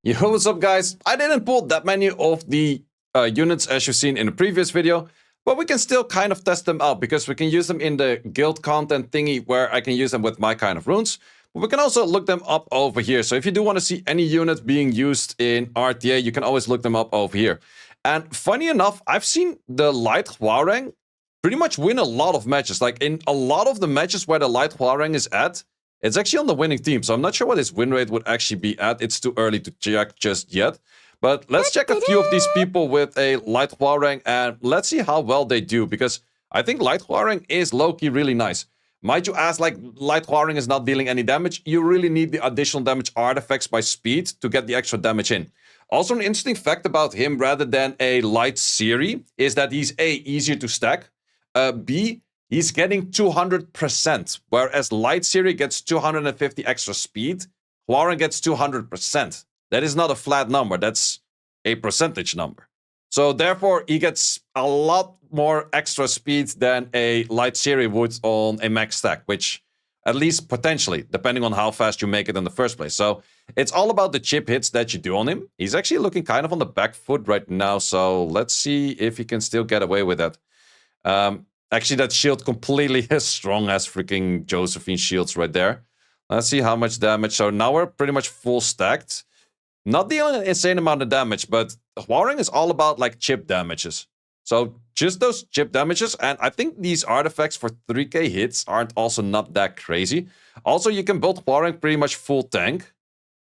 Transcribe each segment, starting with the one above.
Yo, what's up guys? I didn't pull that many of the units as you've seen in the previous video, but we can still kind of test them out because we can use them in the guild content thingy where I can use them with my kind of runes. But we can also look them up over here. So if you do want to see any unit being used in RTA, you can always look them up over here. And funny enough, I've seen the light Hwoarang pretty much win a lot of matches. Like in a lot of the matches where the light Hwoarang is at, it's actually on the winning team, so I'm not sure what his win rate would actually be at. It's too early to check just yet. But let's check a few of these people with a light Hwoarang and let's see how well they do, because I think light Hwoarang is low-key really nice. Might you ask, like, light Hwoarang is not dealing any damage? You really need the additional damage artifacts by speed to get the extra damage in. Also, an interesting fact about him rather than a light Siri is that he's A, easier to stack, B, he's getting 200%, whereas Light Siri gets 250 extra speed. Hwoarang gets 200%. That is not a flat number, that's a percentage number. So therefore, he gets a lot more extra speed than a Light Siri would on a max stack, which, at least potentially, depending on how fast you make it in the first place. So it's all about the chip hits that you do on him. He's actually looking kind of on the back foot right now, so let's see if he can still get away with that. Actually, that shield completely as strong as freaking Josephine shields right there. Let's see how much damage. So now we're pretty much full stacked. Not dealing an insane amount of damage, but Hwoarang is all about like chip damages. So just those chip damages, and I think these artifacts for 3k hits aren't also not that crazy. Also, you can build Hwoarang pretty much full tank.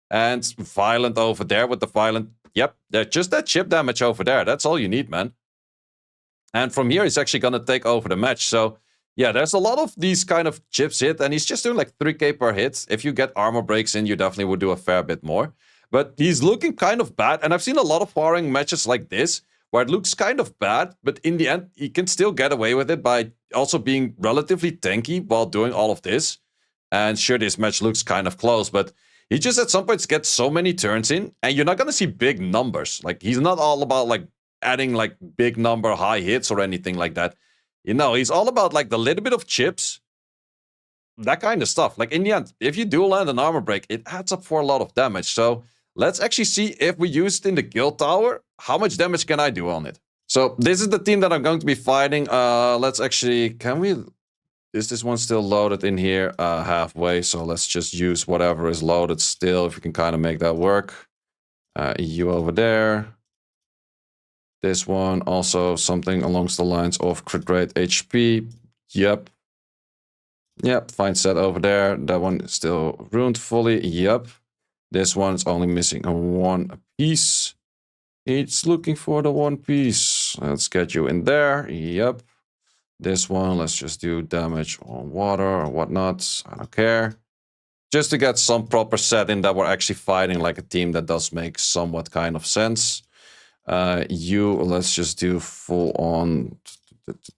And Violent over there with the Violent. Yep, just that chip damage over there. That's all you need, man. And from here, he's actually going to take over the match. So, yeah, there's a lot of these kind of chips hit. And he's just doing like 3k per hit. If you get armor breaks in, you definitely would do a fair bit more. But he's looking kind of bad. And I've seen a lot of Hwoarang matches like this, where it looks kind of bad. But in the end, he can still get away with it by also being relatively tanky while doing all of this. And sure, this match looks kind of close. But he just at some points gets so many turns in. And you're not going to see big numbers. Like, he's not all about like adding like big number high hits or anything like that. You know, he's all about like the little bit of chips, that kind of stuff. Like in the end, if you do land an armor break, it adds up for a lot of damage. So let's actually see if we use it in the guild tower, how much damage can I do on it? So this is the team that I'm going to be fighting. Let's actually, can we, is this one still loaded in here? Halfway, so let's just use whatever is loaded still, if we can kind of make that work. You over there. This one, also something along the lines of crit rate HP. Yep. Yep, fine set over there. That one is still ruined fully. Yep. This one's only missing a one piece. It's looking for the one piece. Let's get you in there. Yep. This one, let's just do damage on water or whatnot. I don't care. Just to get some proper set in that we're actually fighting like a team that does make somewhat kind of sense. Let's just do full on.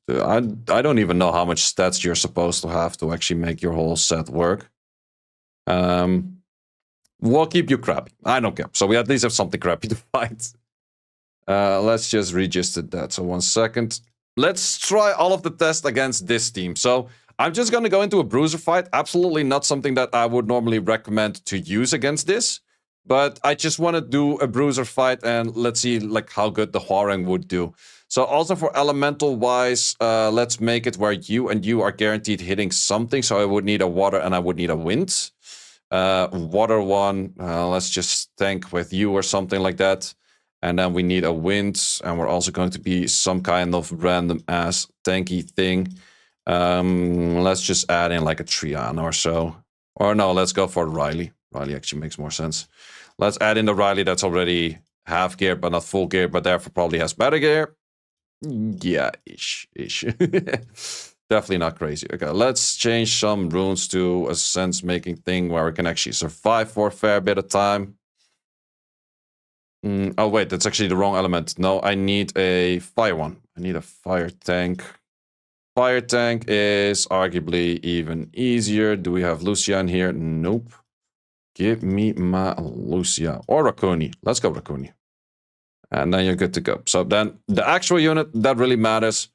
I don't even know how much stats you're supposed to have to actually make your whole set work. We'll keep you crappy. I don't care. So we at least have something crappy to fight. Let's just register that. So 1 second. Let's try all of the tests against this team. So I'm just going to go into a bruiser fight. Absolutely not something that I would normally recommend to use against this. But I just want to do a bruiser fight and let's see like how good the Hwoarang would do. So also for elemental wise, let's make it where you and you are guaranteed hitting something. So I would need a water and I would need a wind. Water one, let's just tank with you or something like that. And then we need a wind and we're also going to be some kind of random ass tanky thing. Let's just add in like a Triana or so. Or no, let's go for Riley. Riley actually makes more sense. Let's add in the Riley that's already half geared, but not full geared, but therefore probably has better gear. Yeah, ish. Definitely not crazy. Okay, let's change some runes to a sense-making thing where we can actually survive for a fair bit of time. Oh, wait, that's actually the wrong element. No, I need a fire one. I need a fire tank. Fire tank is arguably even easier. Do we have Lucia in here? Nope. Give me my Lucia. Or Rakuni. Let's go Rakuni. And then you're good to go. So then the actual unit that really matters.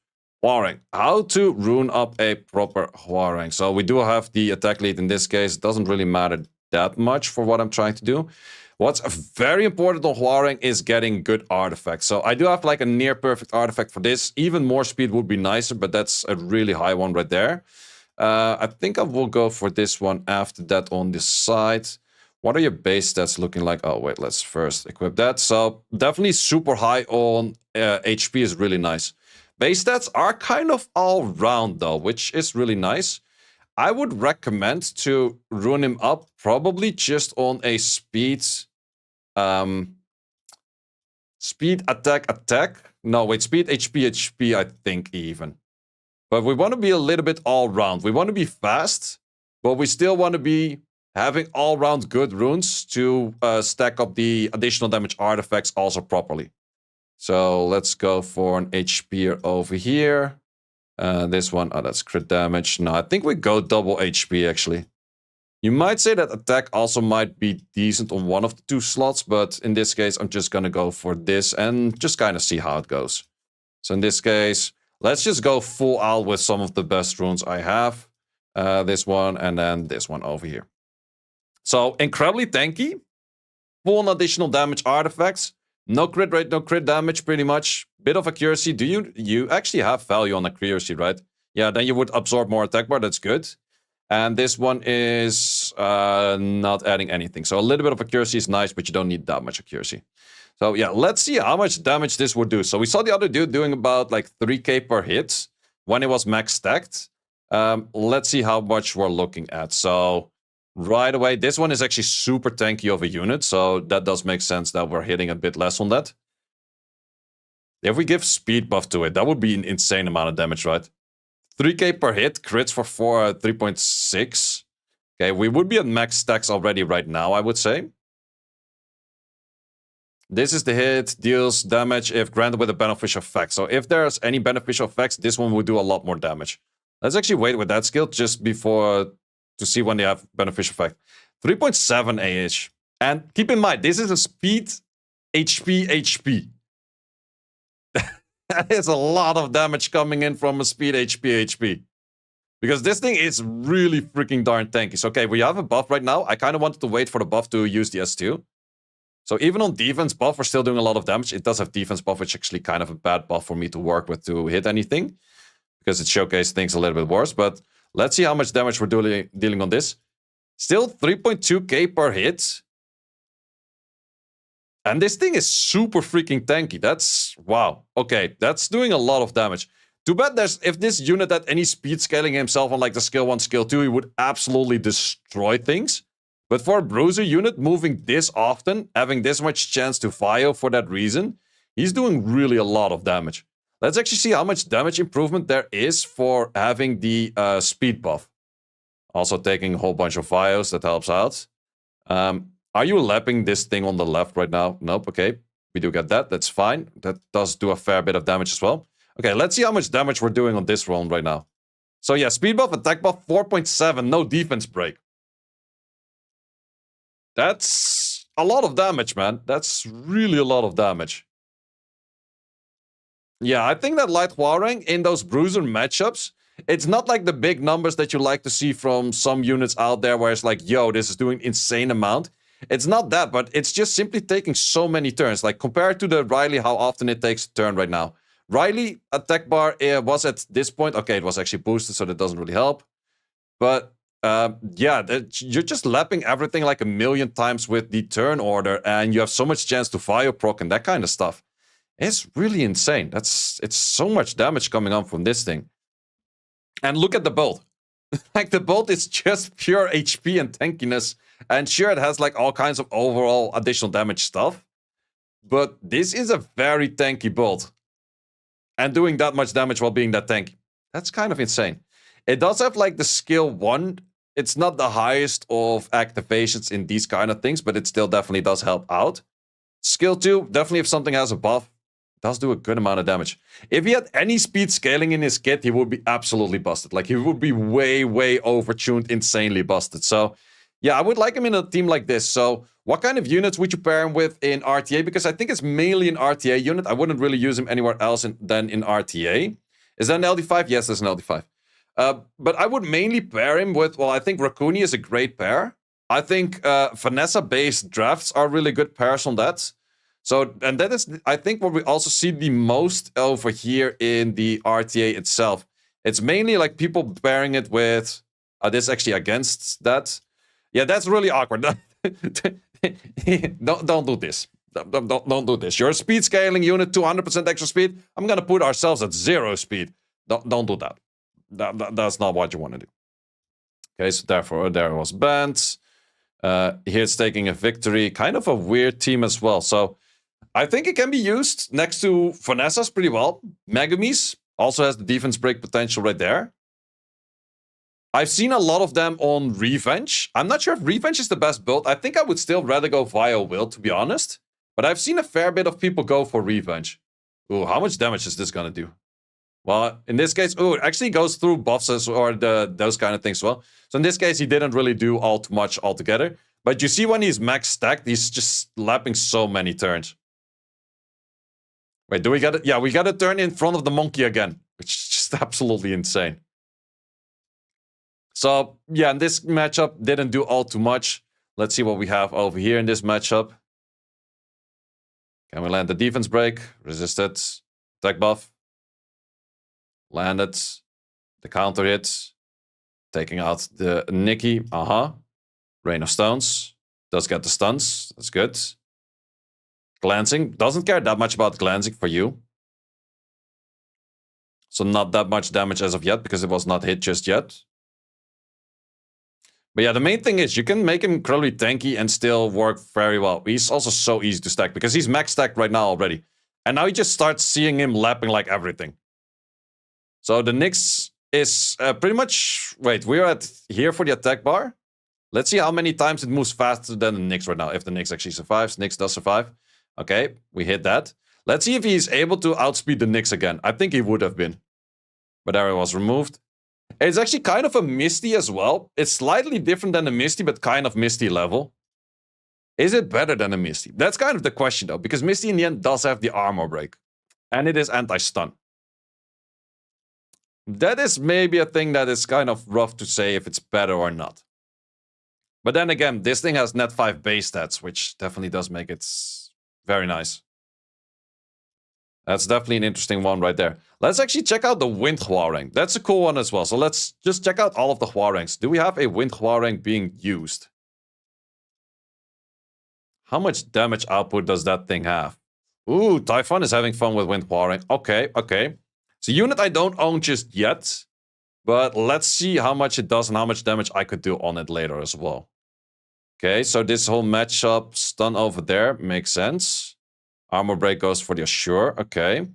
Hwoarang. How to rune up a proper Hwoarang. So we do have the attack lead in this case. It doesn't really matter that much for what I'm trying to do. What's very important on Hwoarang is getting good artifacts. So I do have like a near perfect artifact for this. Even more speed would be nicer, but that's a really high one right there. I think I will go for this one after that on this side. What are your base stats looking like? Oh, wait, let's first equip that. So definitely super high on HP is really nice. Base stats are kind of all round though, which is really nice. I would recommend to rune him up probably just on a speed, speed attack. No, wait, speed HP, I think even. But we want to be a little bit all round. We want to be fast, but we still want to be having all round good runes to stack up the additional damage artifacts also properly. So let's go for an HP over here. This one, oh, that's crit damage. No, I think we go double HP, actually. You might say that attack also might be decent on one of the two slots, but in this case, I'm just gonna go for this and just kind of see how it goes. So in this case, let's just go full out with some of the best runes I have. This one and then this one over here. So incredibly tanky. Full on additional damage artifacts. No crit rate, no crit damage, pretty much. Bit of accuracy. Do you actually have value on accuracy, right? Yeah, then you would absorb more attack bar. That's good. And this one is not adding anything. So a little bit of accuracy is nice, but you don't need that much accuracy. So yeah, let's see how much damage this would do. So we saw the other dude doing about like 3k per hit when it was max stacked. Let's see how much we're looking at. So right away, this one is actually super tanky of a unit, so that does make sense that we're hitting a bit less on that. If we give speed buff to it, that would be an insane amount of damage, right? 3k per hit, crits for 3.6. Okay, we would be at max stacks already right now, I would say. This is the hit, deals damage if granted with a beneficial effect. So if there's any beneficial effects, this one would do a lot more damage. Let's actually wait with that skill just before to see when they have beneficial effect. 3.7 AH. And keep in mind, this is a speed HP. That is a lot of damage coming in from a speed HP. Because this thing is really freaking darn tanky. So, okay, we have a buff right now. I kind of wanted to wait for the buff to use the S2. So even on defense buff, we're still doing a lot of damage. It does have defense buff, which is actually kind of a bad buff for me to work with to hit anything. Because it showcases things a little bit worse. But let's see how much damage we're dealing on this. Still 3.2k per hit. And this thing is super freaking tanky. That's, wow. Okay, that's doing a lot of damage. Too bad if this unit had any speed scaling himself on like the skill 1, skill 2, he would absolutely destroy things. But for a bruiser unit moving this often, having this much chance to fire for that reason, he's doing really a lot of damage. Let's actually see how much damage improvement there is for having the speed buff. Also taking a whole bunch of files, that helps out. Are you lapping this thing on the left right now? Nope, okay. We do get that, that's fine. That does do a fair bit of damage as well. Okay, let's see how much damage we're doing on this round right now. So yeah, speed buff, attack buff, 4.7, no defense break. That's a lot of damage, man. That's really a lot of damage. Yeah, I think that Light Hwoarang in those bruiser matchups, it's not like the big numbers that you like to see from some units out there where it's like, yo, this is doing insane amount. It's not that, but it's just simply taking so many turns. Like, compared to the Riley, how often it takes a turn right now. Riley, attack bar was at this point. Okay, it was actually boosted, so that doesn't really help. But, yeah, you're just lapping everything like a million times with the turn order, and you have so much chance to fire proc and that kind of stuff. It's really insane. It's so much damage coming on from this thing. And look at the bolt. Like, the bolt is just pure HP and tankiness. And sure, it has like all kinds of overall additional damage stuff. But this is a very tanky bolt. And doing that much damage while being that tanky. That's kind of insane. It does have like the skill 1. It's not the highest of activations in these kind of things, but it still definitely does help out. Skill 2, definitely if something has a buff, does do a good amount of damage. If he had any speed scaling in his kit, he would be absolutely busted. Like, he would be way, way overtuned, insanely busted. So, yeah, I would like him in a team like this. So, what kind of units would you pair him with in RTA? Because I think it's mainly an RTA unit. I wouldn't really use him anywhere else than in RTA. Is that an LD5? Yes, there's an LD5. But I would mainly pair him with, well, I think Raccoon is a great pair. I think Vanessa-based drafts are really good pairs on that. So, and that is, I think, what we also see the most over here in the RTA itself. It's mainly like people pairing it with... this actually against that. Yeah, that's really awkward. don't do this. Don't do this. You're a speed scaling unit, 200% extra speed. I'm gonna put ourselves at 0 speed. Don't do that. That's not what you want to do. Okay, so therefore there was banned. Here it's taking a victory. Kind of a weird team as well. So I think it can be used next to Vanessa's pretty well. Megumi's also has the defense break potential right there. I've seen a lot of them on Revenge. I'm not sure if Revenge is the best build. I think I would still rather go via Will, to be honest. But I've seen a fair bit of people go for Revenge. Ooh, how much damage is this gonna do? Well, in this case, ooh, it actually goes through buffs or those kind of things as well. So in this case, he didn't really do all too much altogether. But you see when he's max stacked, he's just lapping so many turns. Wait, do we get it? Yeah, we got a turn in front of the monkey again, which is just absolutely insane. So, yeah, in this matchup, didn't do all too much. Let's see what we have over here in this matchup. Can we land the defense break? Resisted. Attack buff. Landed. The counter hit. Taking out the Nikki. Rain of Stones. Does get the stuns. That's good. Glancing. Doesn't care that much about glancing for you. So not that much damage as of yet, because it was not hit just yet. But yeah, the main thing is you can make him incredibly tanky and still work very well. He's also so easy to stack because he's max stacked right now already. And now you just start seeing him lapping like everything. So the Nyx is pretty much... Wait, we're at here for the attack bar. Let's see how many times it moves faster than the Nyx right now. If the Nyx actually survives. Nyx does survive. Okay, we hit that. Let's see if he's able to outspeed the Nyx again. I think he would have been. But there it was removed. It's actually kind of a Misty as well. It's slightly different than a Misty, but kind of Misty level. Is it better than a Misty? That's kind of the question, though, because Misty in the end does have the armor break. And it is anti-stun. That is maybe a thing that is kind of rough to say if it's better or not. But then again, this thing has net 5 base stats, which definitely does make it very nice. That's definitely an interesting one right there. Let's actually check out the Wind Hwoarang. That's a cool one as well. So let's just check out all of the Hwoarangs. Do we have a Wind Hwoarang being used? How much damage output does that thing have? Ooh, Typhon is having fun with Wind Hwoarang. Okay, okay. It's a unit I don't own just yet. But let's see how much it does and how much damage I could do on it later as well. Okay, so this whole matchup stun over there makes sense. Armor break goes for the Assure. Okay.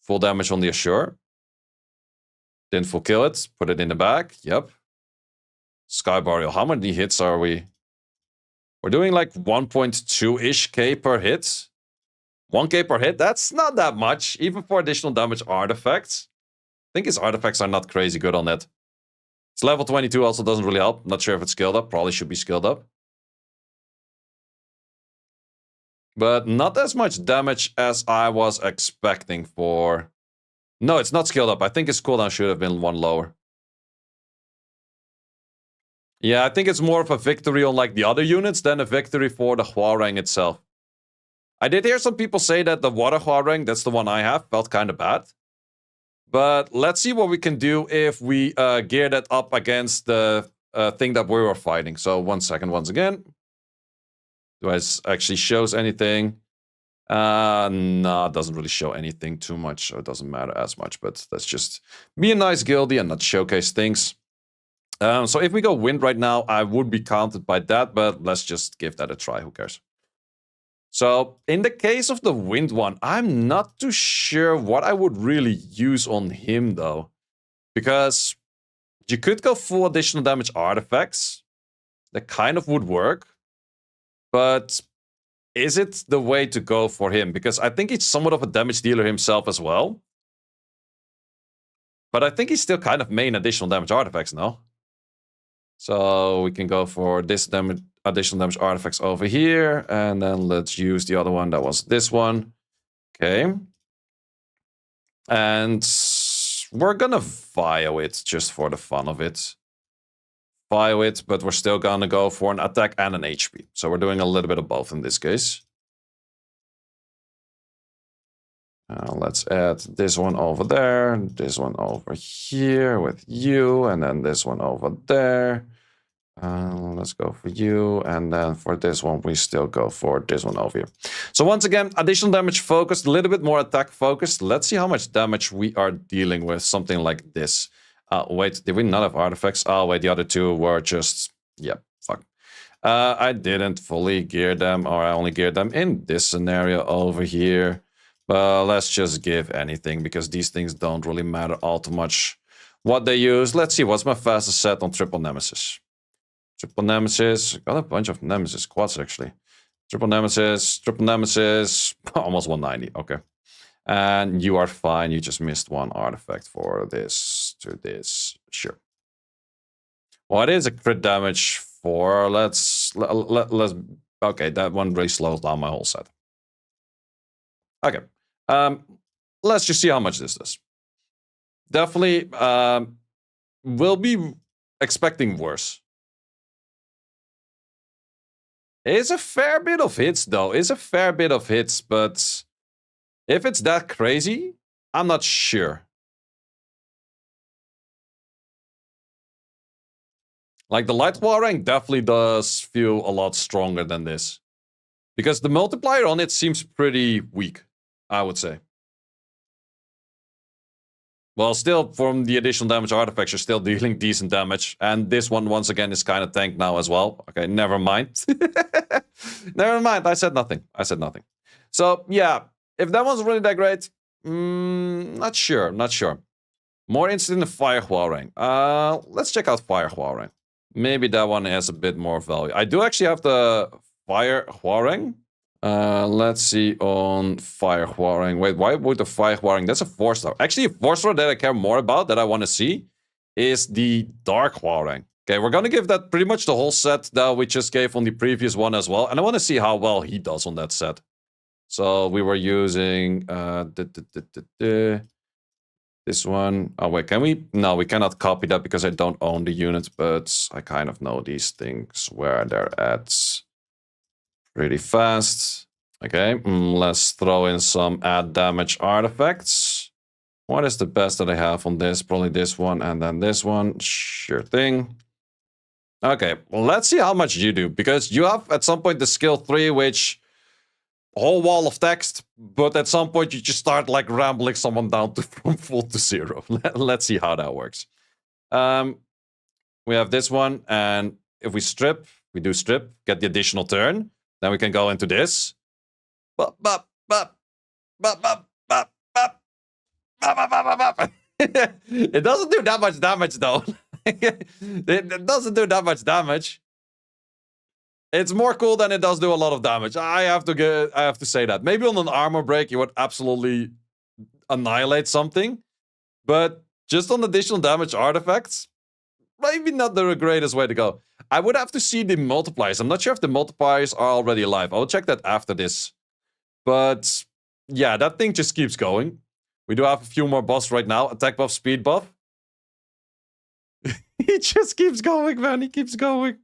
Full damage on the Assure. Didn't full kill it. Put it in the back. Yep. Sky Boreal. How many hits are we? We're doing like 1.2-ish K per hit. 1K per hit. That's not that much. Even for additional damage artifacts. I think his artifacts are not crazy good on that. It's level 22 also doesn't really help. Not sure if it's skilled up. Probably should be skilled up. But not as much damage as I was expecting for... No, it's not skilled up. I think his cooldown should have been one lower. Yeah, I think it's more of a victory on like the other units than a victory for the Hwoarang itself. I did hear some people say that the Water Hwoarang, that's the one I have, felt kind of bad. But let's see what we can do if we gear that up against the thing that we were fighting. So 1 second once again. Do I actually shows anything? No, it doesn't really show anything too much. So it doesn't matter as much. But let's just be a nice guildie and not showcase things. So if we go wind right now, I would be counted by that. But let's just give that a try. Who cares? So in the case of the wind one, I'm not too sure what I would really use on him though. Because you could go full additional damage artifacts. That kind of would work. But is it the way to go for him? Because I think he's somewhat of a damage dealer himself as well. But I think he's still kind of main additional damage artifacts, no? So we can go for this additional damage artifacts over here. And then let's use the other one. That was this one. Okay. And we're gonna Vio it just for the fun of it. 5 hits, but we're still gonna go for an attack and an HP. So we're doing a little bit of both in this case. Let's add this one over there, this one over here with you, and then this one over there. Let's go for you, and then for this one, we still go for this one over here. So once again, additional damage focused, a little bit more attack focused. Let's see how much damage we are dealing with, something like this. Wait, did we not have artifacts? Oh, wait, the other two were just... Yep, fuck. I didn't fully gear them, or I only geared them in this scenario over here. But let's just give anything, because these things don't really matter all too much what they use. Let's see, what's my fastest set on Triple Nemesis? Triple Nemesis, got a bunch of Nemesis quads actually. Triple Nemesis, almost 190, okay. And you are fine, you just missed one artifact for this to this, sure. What is a crit damage for? Let's, okay, that one really slows down my whole set. Okay, let's just see how much this does. Definitely, we'll be expecting worse. It's a fair bit of hits, though. It's a fair bit of hits, but if it's that crazy, I'm not sure. Like, the light Hwoarang definitely does feel a lot stronger than this. Because the multiplier on it seems pretty weak, I would say. Well, still, from the additional damage artifacts, you're still dealing decent damage. And this one, once again, is kind of tanked now as well. Okay, never mind. Never mind, I said nothing. I said nothing. So, yeah, if that one's really that great, not sure, not sure. More interested in the Fire Hwoarang. Let's check out Fire Hwoarang. Maybe that one has a bit more value. I do actually have the Fire Hwoarang. Let's see on Fire Hwoarang. Wait, why would the Fire Hwoarang? That's a 4-star. Actually, a 4-star that I care more about, that I want to see, is the Dark Hwoarang. Okay, we're going to give that pretty much the whole set that we just gave on the previous one as well. And I want to see how well he does on that set. So we were using this one. Oh, wait, can we? No, we cannot copy that because I don't own the unit, but I kind of know these things where they're at. Pretty fast. Okay, let's throw in some add damage artifacts. What is the best that I have on this? Probably this one and then this one. Sure thing. Okay, well, let's see how much you do. Because you have at some point the skill 3, which... whole wall of text. But at some point you just start like rambling someone down to from full to 0. Let's see how that works. We have this one. And if we strip, we do strip, get the additional turn. Then we can go into this. It doesn't do that much damage, though. It doesn't do that much damage. It's more cool than it does do a lot of damage. I have to say that. Maybe on an armor break, you would absolutely annihilate something. But just on additional damage artifacts, maybe not the greatest way to go. I would have to see the multipliers. I'm not sure if the multipliers are already alive. I'll check that after this. But yeah, that thing just keeps going. We do have a few more buffs right now. Attack buff, speed buff. He just keeps going, man. He keeps going.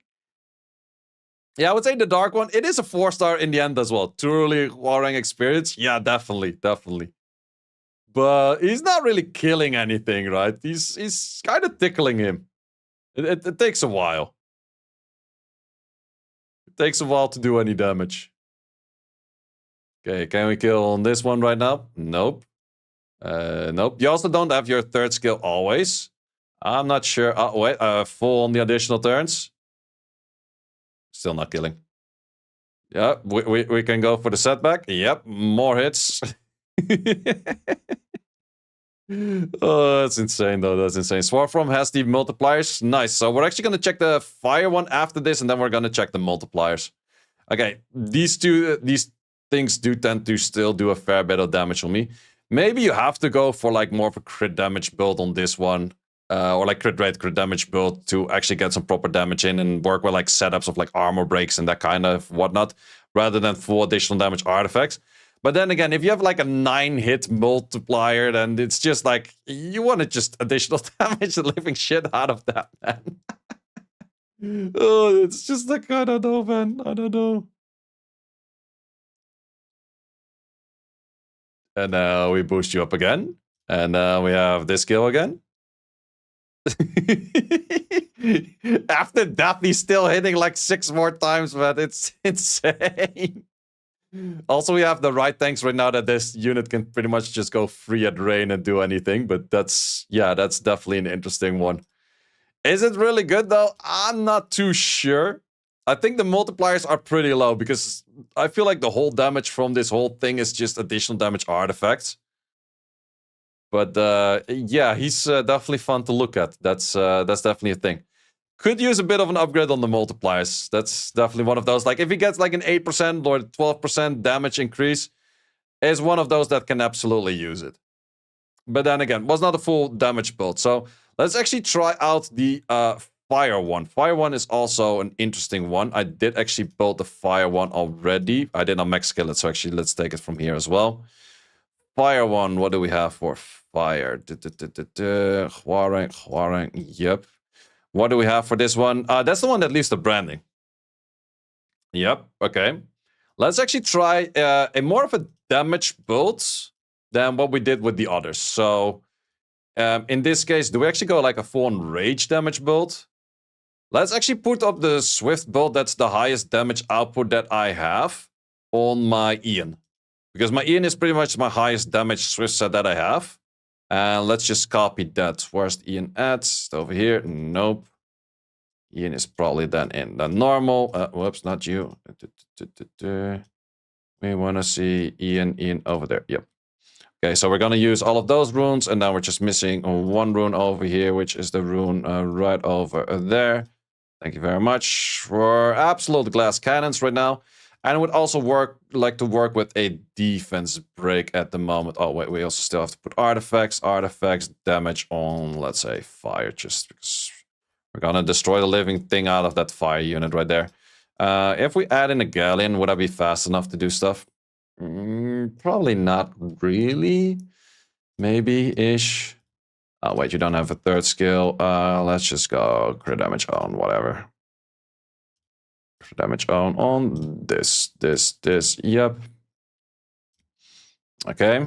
Yeah, I would say the dark one. It is a 4-star in the end as well. Truly Hwoarang experience. Yeah, definitely, definitely. But he's not really killing anything, right? He's kind of tickling him. It takes a while. It takes a while to do any damage. Okay, can we kill on this one right now? Nope. Nope. You also don't have your third skill always. I'm not sure. Oh, wait. Full on the additional turns. Still not killing. Yeah, we can go for the setback. Yep, more hits. Oh, that's insane, though. That's insane. Hwoarang has the multipliers. Nice. So we're actually going to check the fire one after this, and then we're going to check the multipliers. Okay, these things do tend to still do a fair bit of damage on me. Maybe you have to go for like more of a crit damage build on this one. Or like crit rate, crit damage build to actually get some proper damage in and work with like setups of like armor breaks and that kind of whatnot, rather than full additional damage artifacts. But then again, if you have like a 9-hit multiplier, then it's just like, you want to just additional damage the living shit out of that, man. Oh, it's just like, I don't know, man. I don't know. And now we boost you up again. And now we have this skill again. After that, he's still hitting like 6 more times, man. It's insane. Also, we have the right tanks right now that this unit can pretty much just go free at rain and do anything. But that's definitely an interesting one. Is it really good though? I'm not too sure. I think the multipliers are pretty low because I feel like the whole damage from this whole thing is just additional damage artifacts. But yeah, he's definitely fun to look at. That's definitely a thing. Could use a bit of an upgrade on the multipliers. That's definitely one of those. Like if he gets like an 8% or 12% damage increase, is one of those that can absolutely use it. But then again, was not a full damage build. So let's actually try out the fire one. Fire one is also an interesting one. I did actually build the fire one already. I did not max skill it, so actually let's take it from here as well. Fire one, what do we have for fire? Hwoarang, yep. What do we have for this one? That's the one that leaves the branding. Yep, okay. Let's actually try a more of a damage build than what we did with the others. So in this case, do we actually go like a full-on rage damage build? Let's actually put up the Swift build. That's the highest damage output that I have on my Ian. Because my Ian is pretty much my highest damage Swift set that I have. And let's just copy that. Where's Ian at? It's over here. Nope. Ian is probably then in the normal. Whoops, not you. We want to see Ian over there. Yep. Okay, so we're going to use all of those runes, and now we're just missing one rune over here, which is the rune right over there. Thank you very much for absolute glass cannons right now. And it would also like to work with a defense break at the moment. Oh, wait, we also still have to put artifacts. Artifacts, damage on, let's say, fire, just because we're going to destroy the living thing out of that fire unit right there. If we add in a galleon, would I be fast enough to do stuff? Probably not really. Maybe-ish. Oh, wait, you don't have a third skill. Let's just go crit damage on whatever. Crit damage on this. Yep. Okay.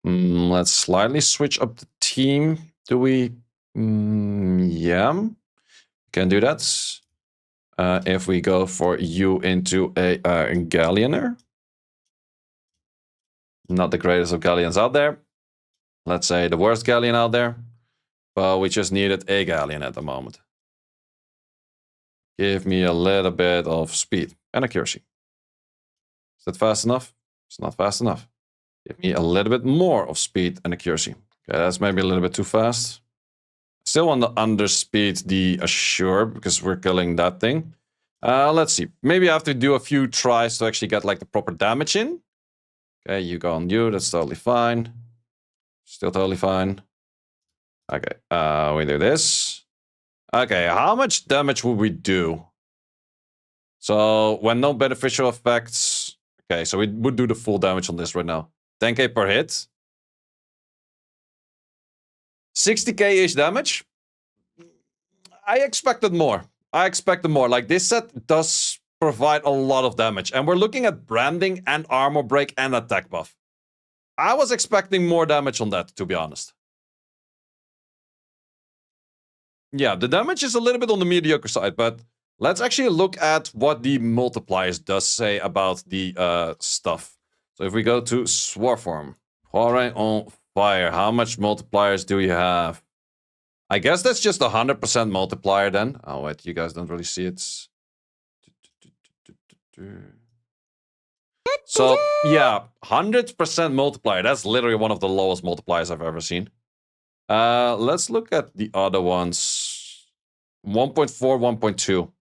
Let's slightly switch up the team. Do we? Yeah. Can do that. If we go for you into a Galleoner. Not the greatest of Galleons out there. Let's say the worst Galleon out there. But we just needed a Galleon at the moment. Give me a little bit of speed and accuracy. Is that fast enough? It's not fast enough. Give me a little bit more of speed and accuracy. Okay, that's maybe a little bit too fast. Still want to underspeed the Assure because we're killing that thing. Let's see. Maybe I have to do a few tries to actually get like the proper damage in. Okay, you go on you. That's totally fine. Still totally fine. Okay, we do this. Okay, how much damage would we do? So, when no beneficial effects... Okay, so we would do the full damage on this right now. 10k per hit. 60k-ish damage. I expected more. Like, this set does provide a lot of damage. And we're looking at branding and armor break and attack buff. I was expecting more damage on that, to be honest. Yeah, the damage is a little bit on the mediocre side, but let's actually look at what the multipliers does say about the stuff. So if we go to Swarform, Hwoarang on fire, how much multipliers do you have? I guess that's just 100% multiplier then. Oh wait, you guys don't really see it. So yeah, 100% multiplier. That's literally one of the lowest multipliers I've ever seen. Let's look at the other ones. 1.4, 1.2.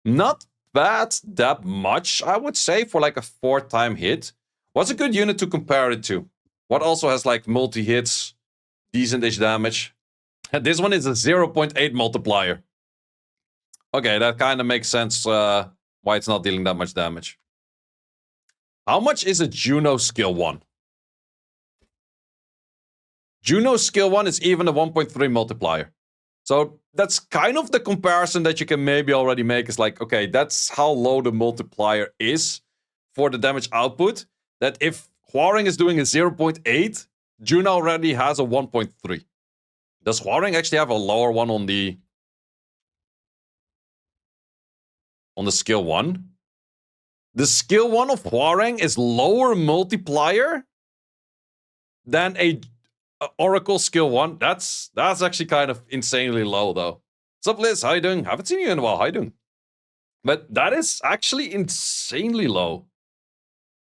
Not bad that much, I would say, for like a 4-time hit. What's a good unit to compare it to? What also has like multi-hits, decent-ish damage? This one is a 0.8 multiplier. Okay, that kind of makes sense why it's not dealing that much damage. How much is a Juno skill 1? Juno skill 1 is even a 1.3 multiplier. So that's kind of the comparison that you can maybe already make. Is like, okay, that's how low the multiplier is for the damage output. That if Hwoarang is doing a 0.8, June already has a 1.3. Does Hwoarang actually have a lower one on the skill 1? The skill 1 of Hwoarang is lower multiplier than a Oracle skill 1. That's actually kind of insanely low, though. What's up, Liz? How you doing? Haven't seen you in a while. How you doing? But that is actually insanely low.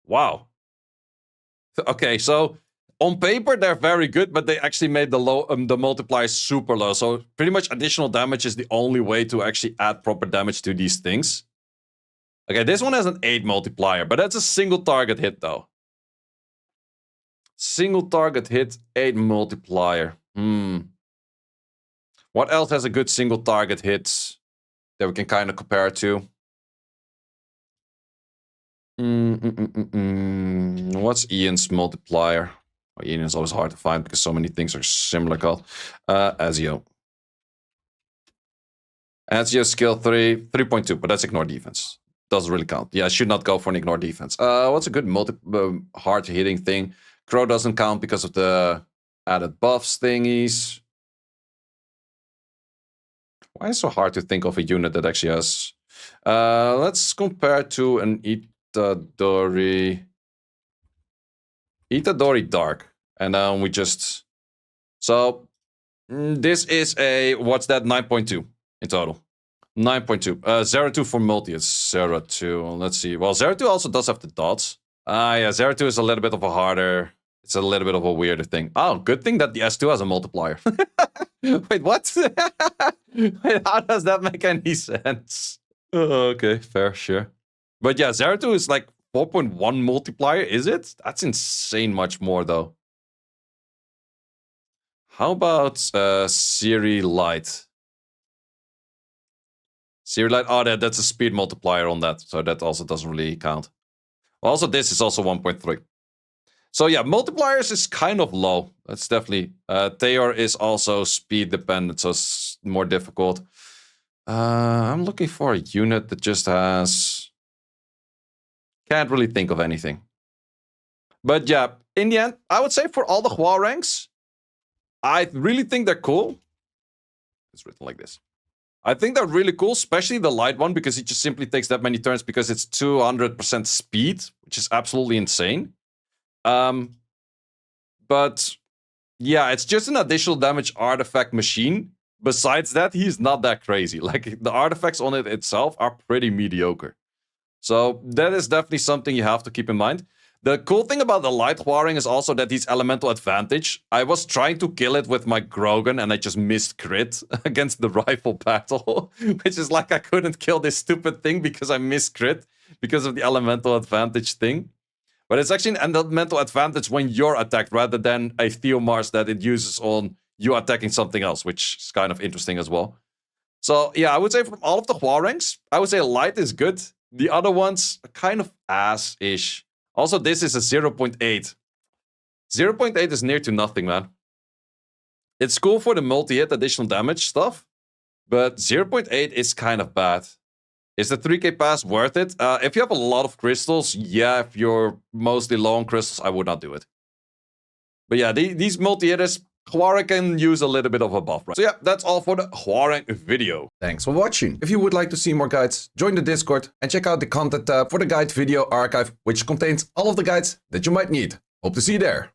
Wow. Okay, so on paper they're very good, but they actually made the multiplier super low. So pretty much additional damage is the only way to actually add proper damage to these things. Okay, this one has an 8 multiplier, but that's a single target hit, though. Single target hit, 8 multiplier. What else has a good single target hit that we can kind of compare it to? What's Ian's multiplier? Well, Ian is always hard to find because so many things are similar called. Ezio. Ezio skill 3, 3.2, but that's ignore defense. Doesn't really count. Yeah, I should not go for an ignore defense. What's a good hard hitting thing? Crow doesn't count because of the added buffs thingies. Why is it so hard to think of a unit that actually has... let's compare to an Itadori Dark. And then we just... So, this is a... What's that? 9.2 in total. 9.2. 0.2 for multi. It's 0.2. Let's see. Well, 0.2 also does have the dots. Yeah, 0.2 is a little bit of a harder... It's a little bit of a weirder thing. Oh, good thing that the S2 has a multiplier. Wait, what? Wait, how does that make any sense? Okay, fair, sure. But yeah, 0.2 is like 4.1 multiplier, is it? That's insane much more, though. How about Siri Light? Siri Light, oh, that's a speed multiplier on that, so that also doesn't really count. Also, this is also 1.3. So yeah, multipliers is kind of low. That's definitely... Theor is also speed dependent, so it's more difficult. I'm looking for a unit that just has... Can't really think of anything. But yeah, in the end, I would say for all the Hwoarangs, I really think they're cool. It's written like this. I think they're really cool, especially the light one, because it just simply takes that many turns because it's 200% speed, which is absolutely insane. But yeah, it's just an additional damage artifact machine. Besides that, he's not that crazy. Like, the artifacts on it itself are pretty mediocre. So that is definitely something you have to keep in mind. The cool thing about the light Hwoarang is also that he's elemental advantage. I was trying to kill it with my Grogan and I just missed crit against the rifle battle. Which is like I couldn't kill this stupid thing because I missed crit because of the elemental advantage thing. But it's actually an elemental advantage when you're attacked rather than a Theomars that it uses on you attacking something else, which is kind of interesting as well. So yeah, I would say from all of the Hwoarangs, I would say light is good. The other ones are kind of ass-ish. Also, this is a 0.8. 0.8 is near to nothing, man. It's cool for the multi-hit additional damage stuff, but 0.8 is kind of bad. Is the 3k pass worth it? If you have a lot of crystals, yeah. If you're mostly low on crystals, I would not do it. But yeah, these multi-hitters, Hwoarang can use a little bit of a buff, right? So yeah, that's all for the Hwoarang video. Thanks for watching. If you would like to see more guides, join the Discord and check out the content tab for the guide video archive, which contains all of the guides that you might need. Hope to see you there.